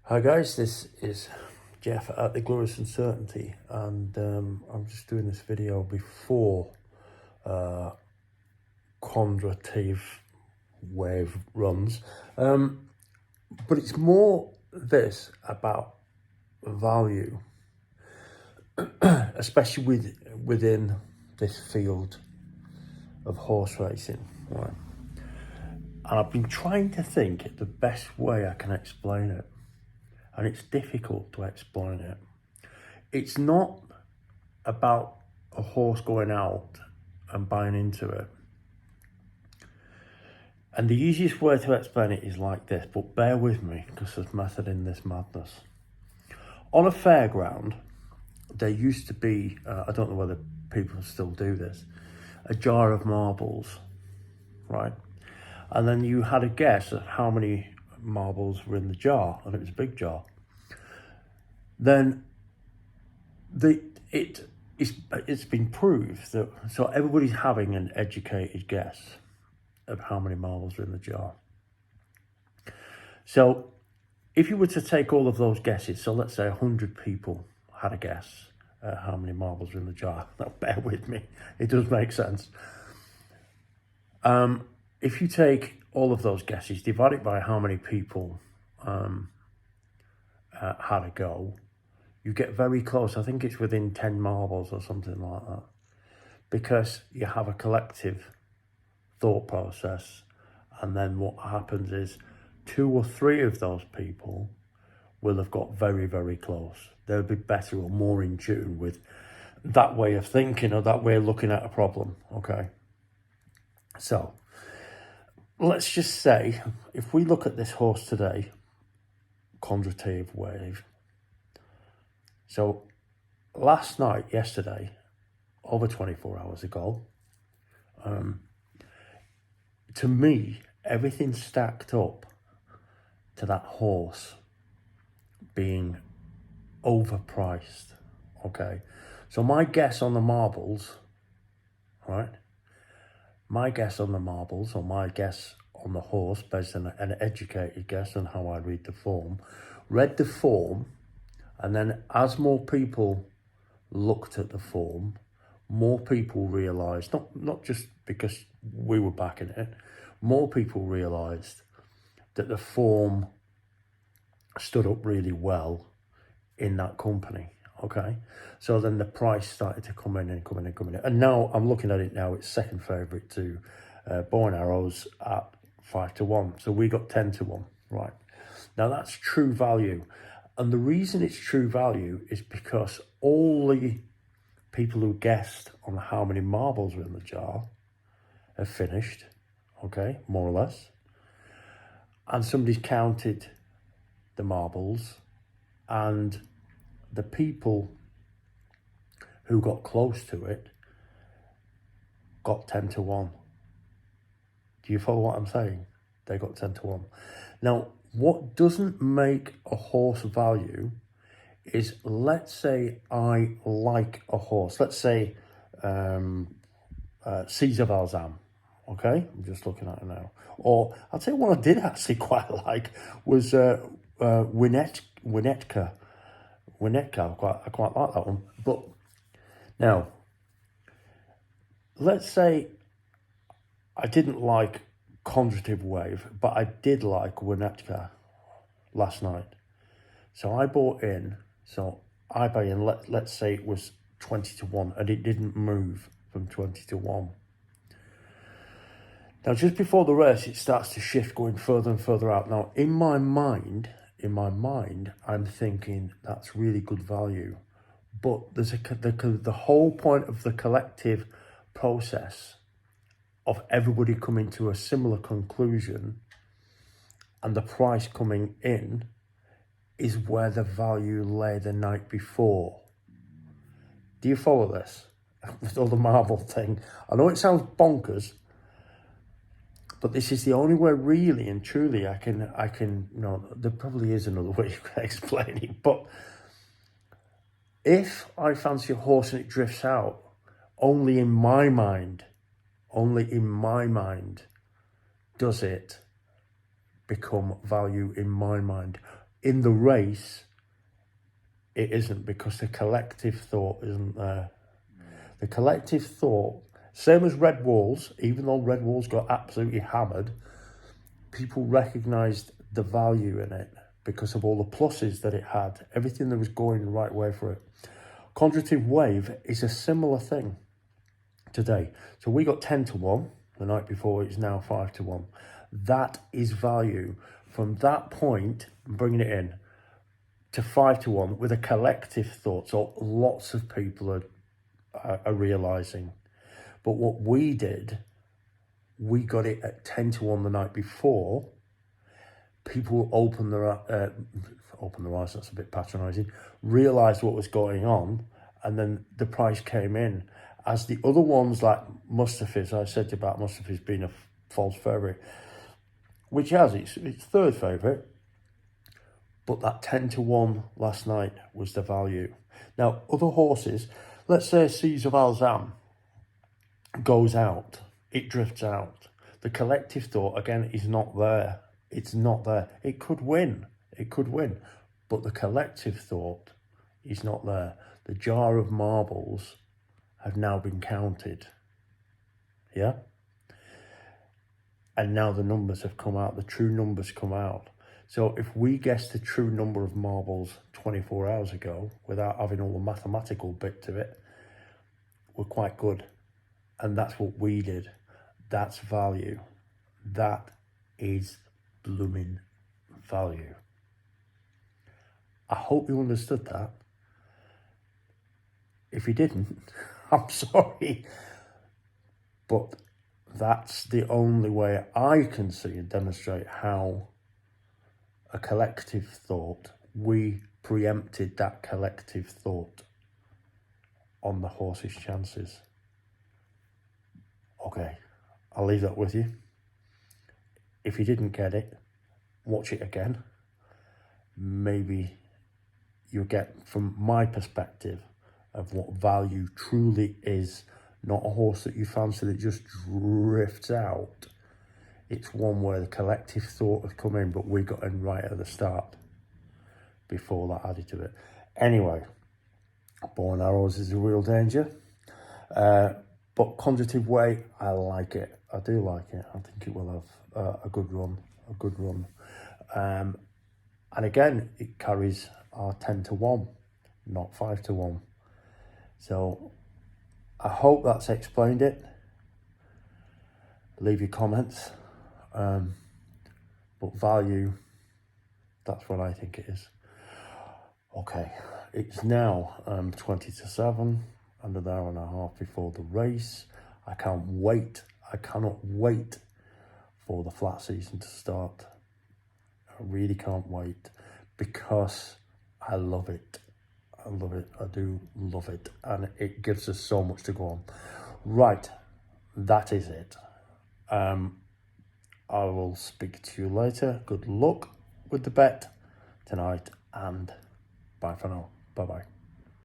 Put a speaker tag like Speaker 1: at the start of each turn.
Speaker 1: Hi guys, this is Jeff at The Glorious Uncertainty, and I'm just doing this video before Kondrativ wave runs, but it's more this about value, especially within this field of horse racing, right? And I've been trying to think the best way I can explain it, and it's difficult to explain it. It's not about a horse going out and buying into it. And the easiest way to explain it is like this, but bear with me because there's method in this madness. On a fairground, there used to be, I don't know whether people still do this, a jar of marbles, right? And then you had a guess at how many marbles were in the jar, and it was a big jar. Then it's been proved that, so everybody's having an educated guess of how many marbles are in the jar. So if you were to take all of those guesses, so let's say 100 people had a guess at how many marbles are in the jar. Now bear with me, it does make sense. If you take all of those guesses, divide it by how many people had a go, you get very close. I think it's within 10 marbles or something like that, because you have a collective thought process, and then what happens is 2 or 3 of those people will have got very, very close. They'll be better or more in tune with that way of thinking or that way of looking at a problem, okay? So let's just say, if we look at this horse today, Kondrativ Wave. So yesterday, over 24 hours ago, to me, everything stacked up to that horse being overpriced, okay? So my guess on the marbles, right? My guess on the marbles, or my guess on the horse, based on an educated guess on how I read the form, and then as more people looked at the form, more people realised, not just because we were backing it, more people realised that the form stood up really well in that company, okay? So then the price started to come in. And now I'm looking at it now, it's second favourite to Bow and Arrows at 5-1. So we got 10-1, right? Now that's true value. And the reason it's true value is because all the people who guessed on how many marbles were in the jar have finished, okay, more or less. And somebody's counted the marbles, and the people who got close to it got 10-1. Do you follow what I'm saying? They got 10-1. Now, what doesn't make a horse value is, let's say I like a horse. Let's say Caesar Balsam, okay? I'm just looking at it now. Or I'll tell you what I did actually quite like was Winnetka. I quite like that one. But now, let's say I didn't like Kondrativ Wave, but I did like Winnetka last night. So I bought in, let's say it was 20-1, and it didn't move from 20-1. Now, just before the race, it starts to shift, going further and further out. Now, in my mind, I'm thinking that's really good value. But there's the whole point of the collective process of everybody coming to a similar conclusion and the price coming in is where the value lay the night before. Do you follow this? With all the marble thing. I know it sounds bonkers, but this is the only way really and truly I can, there probably is another way you can explain it, but if I fancy a horse and it drifts out, only in my mind, does it become value in my mind. In the race, it isn't, because the collective thought isn't there. The collective thought, same as Red Walls, even though Red Walls got absolutely hammered, people recognised the value in it because of all the pluses that it had, everything that was going the right way for it. Conjunctive Wave is a similar thing today. So we got 10 to 1 the night before, it's now 5 to 1. That is value. From that point, bringing it in to 5 to 1 with a collective thought. So lots of people are realising. But what we did, we got it at 10 to 1 the night before. People opened their eyes, that's a bit patronising, realised what was going on, and then the price came in. As the other ones, like Mustafi's, I said about Mustafi's being a false favourite, which has its third favourite, but that 10 to 1 last night was the value. Now, other horses, let's say Caesar Alzam goes out, it drifts out. The collective thought, again, is not there. It's not there. It could win. It could win. But the collective thought is not there. The jar of marbles have now been counted. Yeah? And now the numbers have come out. The true numbers come out. So if we guessed the true number of marbles 24 hours ago without having all the mathematical bit to it, we're quite good. And that's what we did. That's value. That is blooming value. I hope you understood that. If you didn't, I'm sorry. But that's the only way I can see and demonstrate how a collective thought, we preempted that collective thought on the horse's chances. Okay, I'll leave that with you. If you didn't get it, watch it again. Maybe you'll get from my perspective of what value truly is. Not a horse that you fancy that just drifts out. It's one where the collective thought has come in, but we got in right at the start before that added to it. Anyway, Born Arrows is a real danger. But Conjunctive Way, I like it. I do like it. I think it will have a good run. And again, it carries our 10 to 1, not 5 to 1. So I hope that's explained it. Leave your comments. But value, that's what I think it is. Okay, it's now 20 to 7, under an hour and a half before the race. I can't wait. I cannot wait for the flat season to start. I really can't wait because I love it. I love it. I do love it. And it gives us so much to go on. Right, that is it. I will speak to you later. Good luck with the bet tonight and bye for now. Bye-bye.